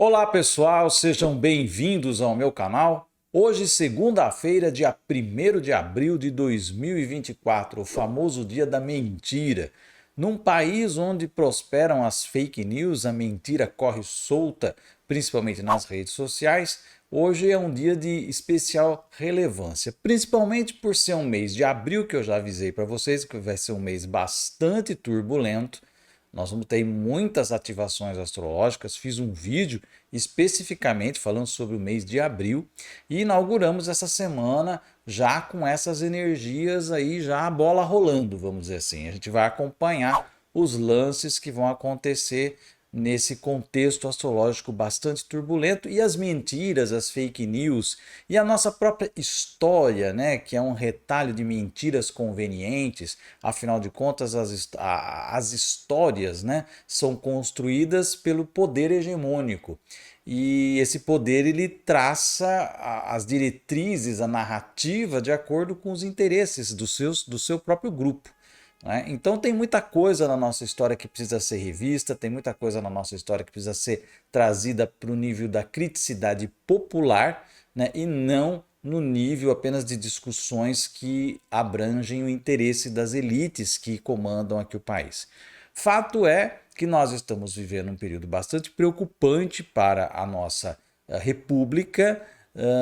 Olá pessoal, sejam bem-vindos ao meu canal. Hoje, segunda-feira, dia 1º de abril de 2024, o famoso dia da mentira. Num país onde prosperam as fake news, a mentira corre solta, principalmente nas redes sociais, hoje é um dia de especial relevância, principalmente por ser um mês de abril, que eu já avisei para vocês que vai ser um mês bastante turbulento. Nós vamos ter muitas ativações astrológicas. Fiz um vídeo especificamente falando sobre o mês de abril e inauguramos essa semana já com essas energias aí, já a bola rolando, vamos dizer assim. A gente vai acompanhar os lances que vão acontecer nesse contexto astrológico bastante turbulento, e as mentiras, as fake news e a nossa própria história, né, que é um retalho de mentiras convenientes. Afinal de contas, as histórias, né, são construídas pelo poder hegemônico. E esse poder ele traça as diretrizes, a narrativa de acordo com os interesses do seu próprio grupo. Então tem muita coisa na nossa história que precisa ser revista, tem muita coisa na nossa história que precisa ser trazida para o nível da criticidade popular, né? E não no nível apenas de discussões que abrangem o interesse das elites que comandam aqui o país. Fato é que nós estamos vivendo um período bastante preocupante para a nossa república,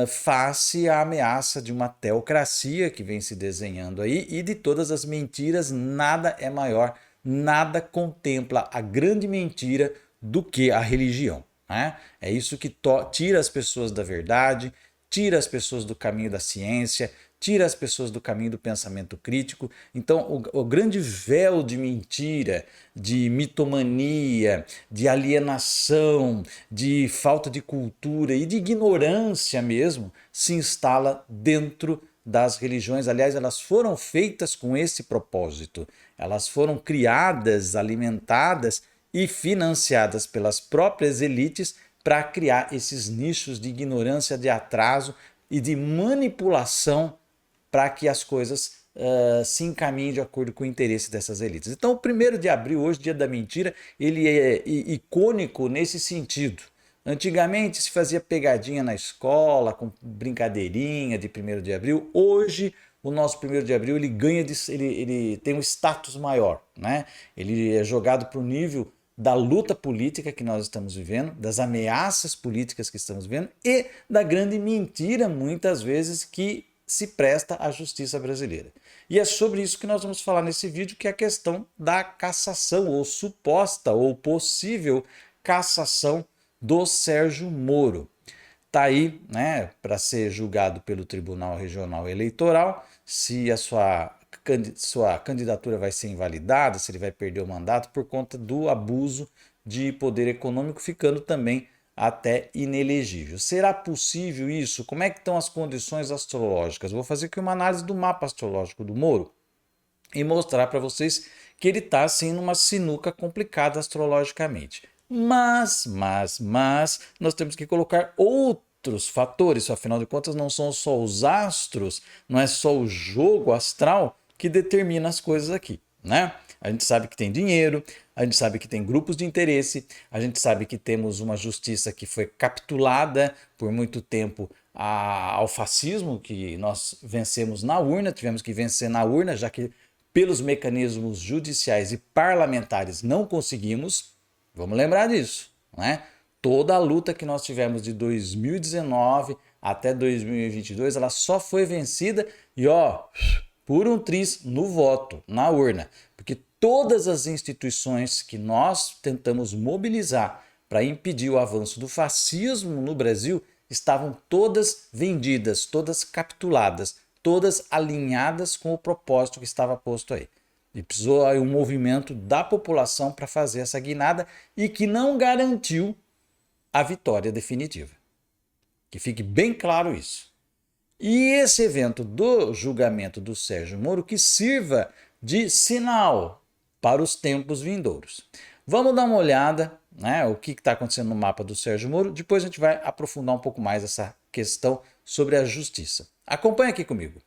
face à ameaça de uma teocracia que vem se desenhando aí, e de todas as mentiras, nada é maior, nada contempla a grande mentira do que a religião. Né? É isso que tira as pessoas da verdade, tira as pessoas do caminho da ciência, tira as pessoas do caminho do pensamento crítico. Então, o grande véu de mentira, de mitomania, de alienação, de falta de cultura e de ignorância mesmo, se instala dentro das religiões. Aliás, elas foram feitas com esse propósito. Elas foram criadas, alimentadas e financiadas pelas próprias elites para criar esses nichos de ignorância, de atraso e de manipulação para que as coisas se encaminhem de acordo com o interesse dessas elites. Então, o 1º de abril, hoje, dia da mentira, ele é icônico nesse sentido. Antigamente se fazia pegadinha na escola, com brincadeirinha de 1º de abril. Hoje, o nosso 1º de abril ele ganha, ele tem um status maior, né? Ele é jogado para o nível da luta política que nós estamos vivendo, das ameaças políticas que estamos vivendo e da grande mentira, muitas vezes, que se presta à justiça brasileira. E é sobre isso que nós vamos falar nesse vídeo, que é a questão da cassação, ou suposta ou possível cassação do Sérgio Moro. Está aí, né, para ser julgado pelo Tribunal Regional Eleitoral, se a sua candidatura vai ser invalidada, se ele vai perder o mandato por conta do abuso de poder econômico, ficando também até inelegível. Será possível isso? Como é que estão as condições astrológicas? Vou fazer aqui uma análise do mapa astrológico do Moro e mostrar para vocês que ele está assim numa sinuca complicada astrologicamente. Mas nós temos que colocar outros fatores, afinal de contas não são só os astros, não é só o jogo astral que determina as coisas aqui, né? A gente sabe que tem dinheiro, a gente sabe que tem grupos de interesse, a gente sabe que temos uma justiça que foi capitulada por muito tempo ao fascismo, que nós vencemos na urna, tivemos que vencer na urna, já que pelos mecanismos judiciais e parlamentares não conseguimos. Vamos lembrar disso, né? Toda a luta que nós tivemos de 2019 até 2022, ela só foi vencida e por um triz no voto, na urna, porque todas as instituições que nós tentamos mobilizar para impedir o avanço do fascismo no Brasil estavam todas vendidas, todas capituladas, todas alinhadas com o propósito que estava posto aí. E precisou aí um movimento da população para fazer essa guinada, e que não garantiu a vitória definitiva. Que fique bem claro isso. E esse evento do julgamento do Sérgio Moro que sirva de sinal para os tempos vindouros. Vamos dar uma olhada, né, o que está acontecendo no mapa do Sérgio Moro. Depois a gente vai aprofundar um pouco mais essa questão sobre a justiça. Acompanhe aqui comigo.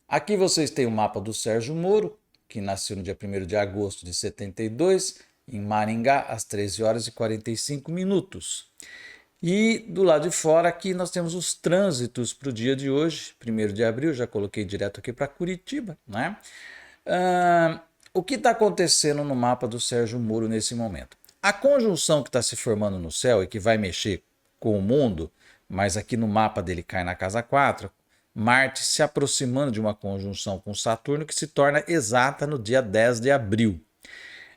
Aqui vocês têm o mapa do Sérgio Moro, que nasceu no dia 1º de agosto de 72, em Maringá, às 13 horas e 45 minutos. E do lado de fora aqui nós temos os trânsitos para o dia de hoje, 1º de abril, já coloquei direto aqui para Curitiba, né? O que está acontecendo no mapa do Sérgio Moro nesse momento? A conjunção que está se formando no céu e que vai mexer com o mundo, mas aqui no mapa dele cai na casa 4, Marte se aproximando de uma conjunção com Saturno que se torna exata no dia 10 de abril.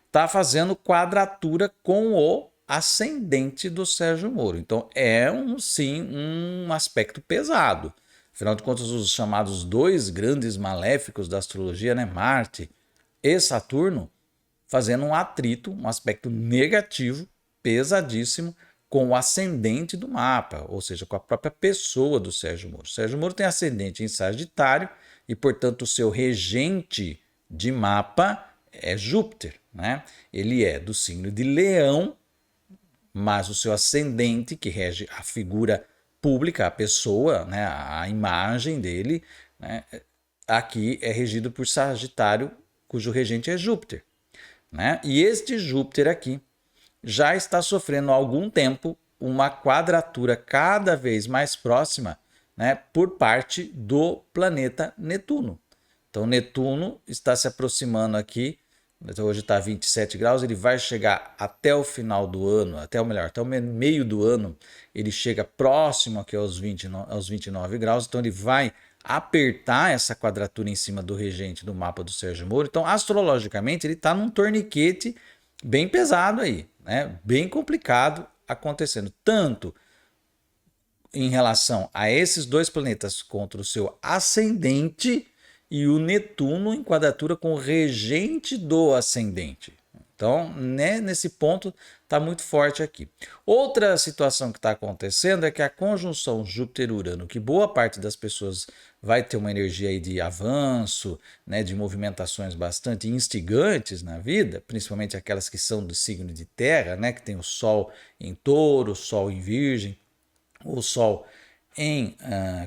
Está fazendo quadratura com o ascendente do Sérgio Moro. Então é sim um aspecto pesado. Afinal de contas, os chamados dois grandes maléficos da astrologia, né, Marte e Saturno, fazendo um atrito, um aspecto negativo, pesadíssimo, com o ascendente do mapa, ou seja, com a própria pessoa do Sérgio Moro. O Sérgio Moro tem ascendente em Sagitário e, portanto, o seu regente de mapa é Júpiter, né? Ele é do signo de Leão, mas o seu ascendente, que rege a figura pública, a pessoa, né, a imagem dele, né, aqui é regido por Sagitário, cujo regente é Júpiter, né? E este Júpiter aqui já está sofrendo há algum tempo uma quadratura cada vez mais próxima, né, por parte do planeta Netuno. Então Netuno está se aproximando aqui, hoje está 27 graus, ele vai chegar até o final do ano, até o meio do ano, ele chega próximo aqui aos 29 graus, então ele vai apertar essa quadratura em cima do regente do mapa do Sérgio Moro. Então, astrologicamente, ele está num torniquete bem pesado aí, né? Bem complicado acontecendo, tanto em relação a esses dois planetas contra o seu ascendente e o Netuno em quadratura com o regente do ascendente. Então, né, nesse ponto está muito forte aqui. Outra situação que está acontecendo é que a conjunção Júpiter-Urano, que boa parte das pessoas vai ter uma energia aí de avanço, né, de movimentações bastante instigantes na vida, principalmente aquelas que são do signo de Terra, né, que tem o Sol em Touro, o Sol em Virgem, o Sol em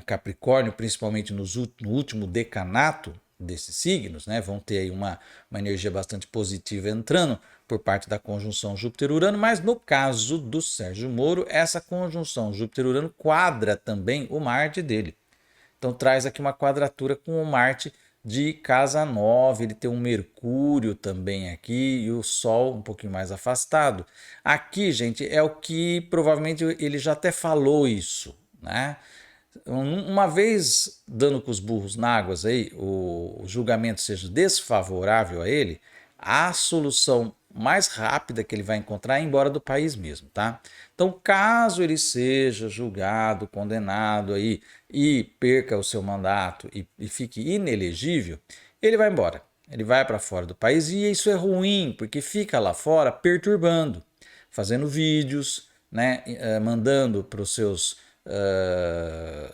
Capricórnio, principalmente no último decanato desses signos, né, vão ter aí uma energia bastante positiva entrando por parte da conjunção Júpiter-Urano, mas no caso do Sérgio Moro, essa conjunção Júpiter-Urano quadra também o Marte dele. Então traz aqui uma quadratura com o Marte de casa 9, ele tem um Mercúrio também aqui e o Sol um pouquinho mais afastado. Aqui, gente, é o que provavelmente ele já até falou isso, né? Uma vez dando com os burros na água aí, o julgamento seja desfavorável a ele, a solução mais rápida que ele vai encontrar é ir embora do país mesmo, tá? Então, caso ele seja julgado, condenado aí e perca o seu mandato e fique inelegível, ele vai embora. Ele vai para fora do país e isso é ruim, porque fica lá fora perturbando, fazendo vídeos, né, mandando para os seus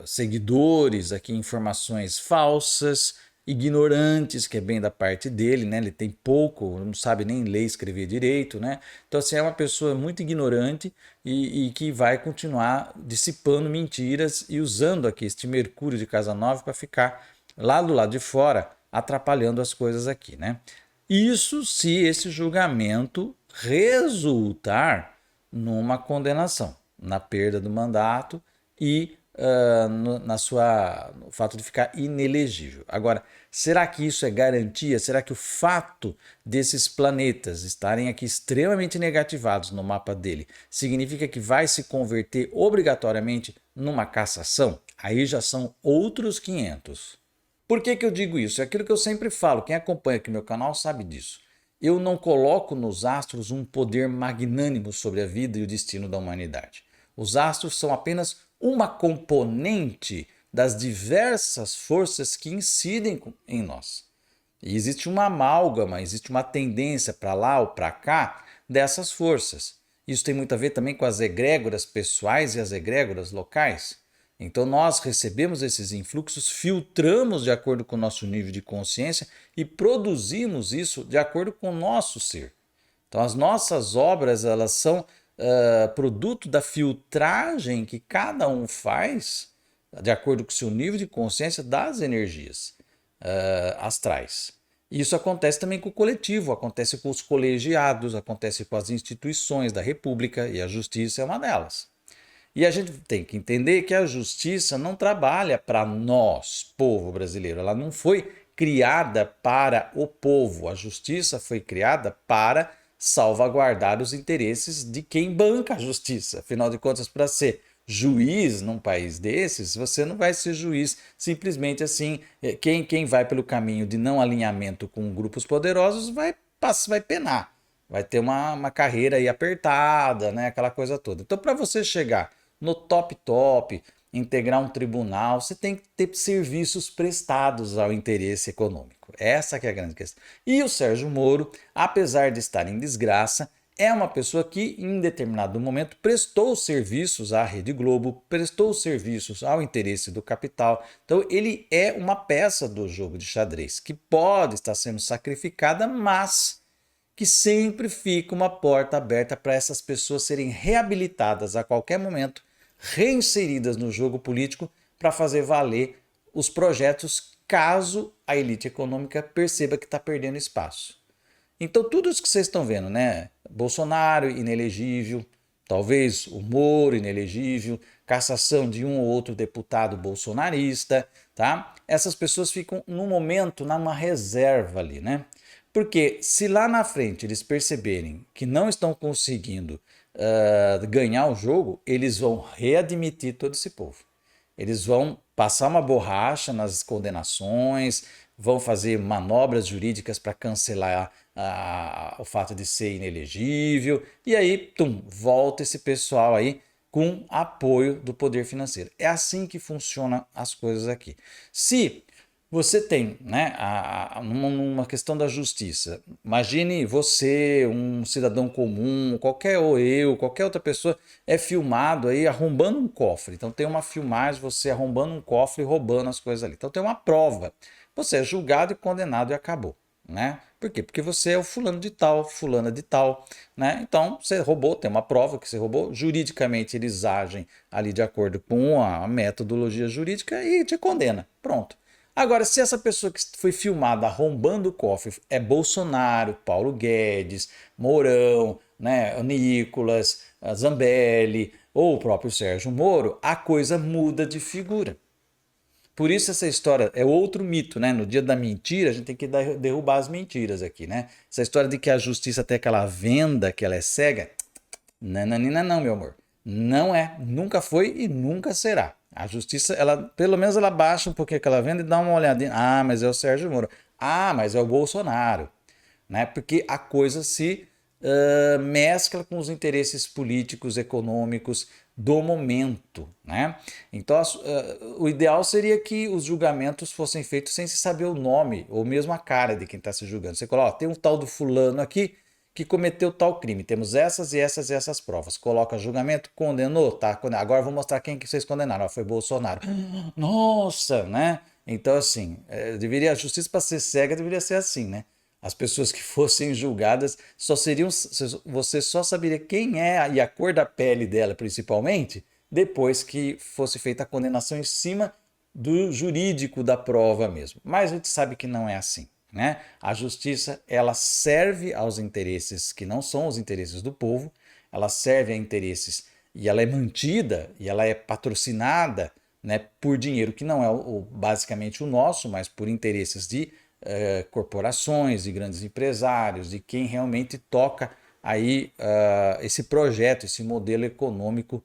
seguidores aqui informações falsas, ignorantes, que é bem da parte dele, né? Ele tem pouco, não sabe nem ler e escrever direito, né? Então, assim, é uma pessoa muito ignorante e que vai continuar dissipando mentiras e usando aqui este Mercúrio de casa 9 para ficar lá do lado de fora, atrapalhando as coisas aqui, né? Isso se esse julgamento resultar numa condenação, na perda do mandato e no fato de ficar inelegível. Agora, será que isso é garantia? Será que o fato desses planetas estarem aqui extremamente negativados no mapa dele significa que vai se converter obrigatoriamente numa cassação? Aí já são outros 500. Por que eu digo isso? É aquilo que eu sempre falo, quem acompanha aqui meu canal sabe disso. Eu não coloco nos astros um poder magnânimo sobre a vida e o destino da humanidade. Os astros são apenas uma componente das diversas forças que incidem em nós. E existe uma amálgama, existe uma tendência para lá ou para cá dessas forças. Isso tem muito a ver também com as egrégoras pessoais e as egrégoras locais. Então nós recebemos esses influxos, filtramos de acordo com o nosso nível de consciência e produzimos isso de acordo com o nosso ser. Então as nossas obras, elas são produto da filtragem que cada um faz de acordo com o seu nível de consciência das energias astrais. Isso acontece também com o coletivo, acontece com os colegiados, acontece com as instituições da República e a Justiça é uma delas. E a gente tem que entender que a justiça não trabalha para nós, povo brasileiro. Ela não foi criada para o povo. A justiça foi criada para salvaguardar os interesses de quem banca a justiça. Afinal de contas, para ser juiz num país desses, você não vai ser juiz simplesmente assim. Quem vai pelo caminho de não alinhamento com grupos poderosos vai penar. Vai ter uma carreira aí apertada, né? Aquela coisa toda. Então, para você chegar no top, integrar um tribunal, você tem que ter serviços prestados ao interesse econômico. Essa que é a grande questão. E o Sérgio Moro, apesar de estar em desgraça, é uma pessoa que, em determinado momento, prestou serviços à Rede Globo, prestou serviços ao interesse do capital. Então, ele é uma peça do jogo de xadrez que pode estar sendo sacrificada, mas que sempre fica uma porta aberta para essas pessoas serem reabilitadas a qualquer momento, reinseridas no jogo político para fazer valer os projetos caso a elite econômica perceba que está perdendo espaço. Então, tudo isso que vocês estão vendo, né? Bolsonaro inelegível, talvez o Moro inelegível, cassação de um ou outro deputado bolsonarista, tá? Essas pessoas ficam, no momento, numa reserva ali, né? Porque se lá na frente eles perceberem que não estão conseguindo ganhar o jogo, eles vão readmitir todo esse povo. Eles vão passar uma borracha nas condenações, vão fazer manobras jurídicas para cancelar o fato de ser inelegível, e aí, volta esse pessoal aí com apoio do poder financeiro. É assim que funcionam as coisas aqui. Se você tem, né, numa questão da justiça, imagine você, um cidadão comum, qualquer outra pessoa é filmado aí arrombando um cofre. Então tem uma filmagem, você arrombando um cofre e roubando as coisas ali. Então tem uma prova. Você é julgado e condenado e acabou, né? Por quê? Porque você é o fulano de tal, fulana de tal, né? Então você roubou, tem uma prova que você roubou. Juridicamente eles agem ali de acordo com a metodologia jurídica e te condena. Pronto. Agora, se essa pessoa que foi filmada arrombando o cofre é Bolsonaro, Paulo Guedes, Mourão, né, Nicolas, Zambelli ou o próprio Sérgio Moro, a coisa muda de figura. Por isso essa história é outro mito, né? No dia da mentira, a gente tem que derrubar as mentiras aqui, né? Essa história de que a justiça tem aquela venda, que ela é cega, nananina não, meu amor. Não é, nunca foi e nunca será. A justiça, ela, pelo menos ela baixa um pouquinho aquela venda e dá uma olhadinha. Ah, mas é o Sérgio Moro. Ah, mas é o Bolsonaro. Né? Porque a coisa se mescla com os interesses políticos, econômicos do momento. Né? Então, o ideal seria que os julgamentos fossem feitos sem se saber o nome ou mesmo a cara de quem está se julgando. Você coloca, ó, tem um tal do fulano aqui que cometeu tal crime. Temos essas e essas e essas provas. Coloca julgamento, condenou, tá? Agora vou mostrar quem que vocês condenaram. Ó, foi Bolsonaro. Nossa, né? Então, assim, a justiça para ser cega deveria ser assim, né? As pessoas que fossem julgadas só seriam, você só saberia quem é e a cor da pele dela, principalmente, depois que fosse feita a condenação em cima do jurídico da prova mesmo. Mas a gente sabe que não é assim. Né? A justiça ela serve aos interesses que não são os interesses do povo, ela serve a interesses e ela é mantida e ela é patrocinada, né, por dinheiro que não é basicamente o nosso, mas por interesses de corporações, de grandes empresários, de quem realmente toca aí esse projeto, esse modelo econômico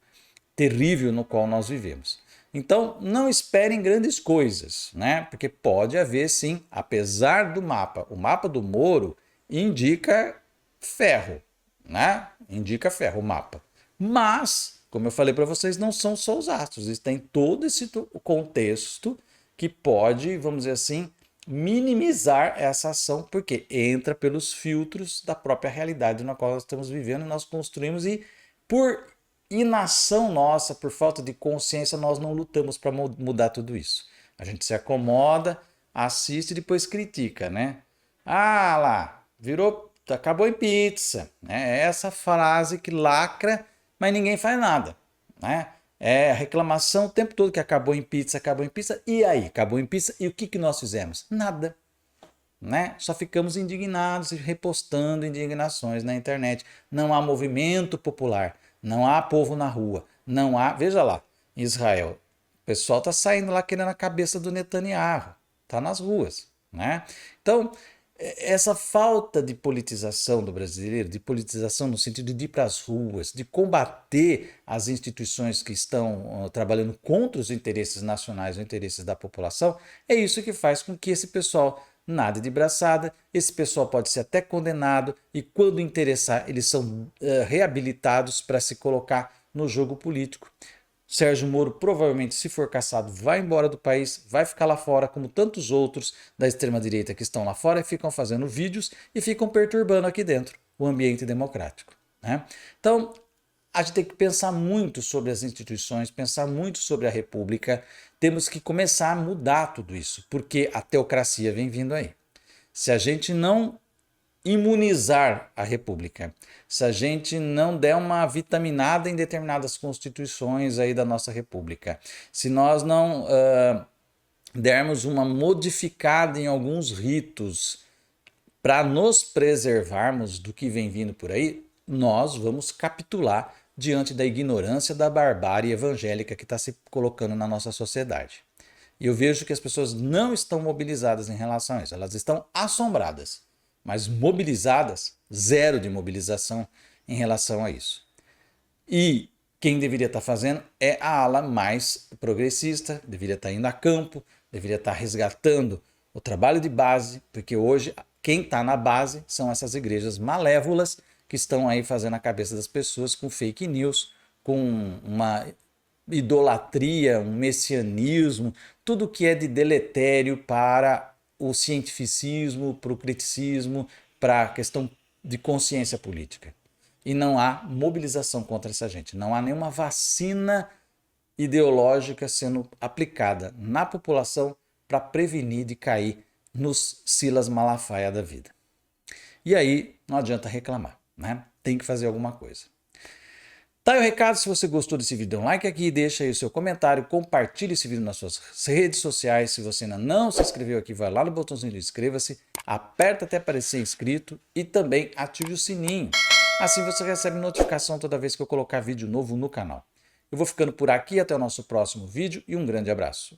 terrível no qual nós vivemos. Então, não esperem grandes coisas, né? Porque pode haver sim, apesar do mapa. O mapa do Moro indica ferro, né? Indica ferro o mapa. Mas, como eu falei para vocês, não são só os astros. Existem todo esse contexto que pode, vamos dizer assim, minimizar essa ação, porque entra pelos filtros da própria realidade na qual nós estamos vivendo e nós construímos e por inação nossa, por falta de consciência, nós não lutamos para mudar tudo isso. A gente se acomoda, assiste e depois critica, né? Ah lá, virou, acabou em pizza. É essa frase que lacra, mas ninguém faz nada, né? É a reclamação o tempo todo que acabou em pizza, e aí? Acabou em pizza, e o que nós fizemos? Nada. Né? Só ficamos indignados e repostando indignações na internet. Não há movimento popular, não há povo na rua, Não há, veja lá, em Israel, o pessoal está saindo lá querendo a cabeça do Netanyahu, está nas ruas, né? Então, essa falta de politização do brasileiro, de politização no sentido de ir para as ruas, de combater as instituições que estão trabalhando contra os interesses nacionais, os interesses da população, é isso que faz com que esse pessoal nade de braçada, esse pessoal pode ser até condenado e quando interessar eles são reabilitados para se colocar no jogo político. Sérgio Moro provavelmente, se for caçado, vai embora do país, vai ficar lá fora, como tantos outros da extrema-direita que estão lá fora e ficam fazendo vídeos e ficam perturbando aqui dentro o ambiente democrático, né? Então, a gente tem que pensar muito sobre as instituições, pensar muito sobre a República. Temos que começar a mudar tudo isso, porque a teocracia vem vindo aí. Se a gente não imunizar a República, se a gente não der uma vitaminada em determinadas constituições aí da nossa República, se nós não dermos uma modificada em alguns ritos para nos preservarmos do que vem vindo por aí, nós vamos capitular diante da ignorância, da barbárie evangélica que está se colocando na nossa sociedade. E eu vejo que as pessoas não estão mobilizadas em relação a isso, elas estão assombradas, mas mobilizadas, zero de mobilização em relação a isso. E quem deveria estar fazendo é a ala mais progressista, deveria estar indo a campo, deveria estar resgatando o trabalho de base, porque hoje quem está na base são essas igrejas malévolas que estão aí fazendo a cabeça das pessoas com fake news, com uma idolatria, um messianismo, tudo que é de deletério para o cientificismo, para o criticismo, para a questão de consciência política. E não há mobilização contra essa gente. Não há nenhuma vacina ideológica sendo aplicada na população para prevenir de cair nos Silas Malafaia da vida. E aí não adianta reclamar, né? Tem que fazer alguma coisa. Tá aí o recado, se você gostou desse vídeo, dê um like aqui, deixa aí o seu comentário, compartilhe esse vídeo nas suas redes sociais. Se você ainda não se inscreveu aqui, vai lá no botãozinho de inscreva-se, aperta até aparecer inscrito e também ative o sininho. Assim você recebe notificação toda vez que eu colocar vídeo novo no canal. Eu vou ficando por aqui, até o nosso próximo vídeo e um grande abraço.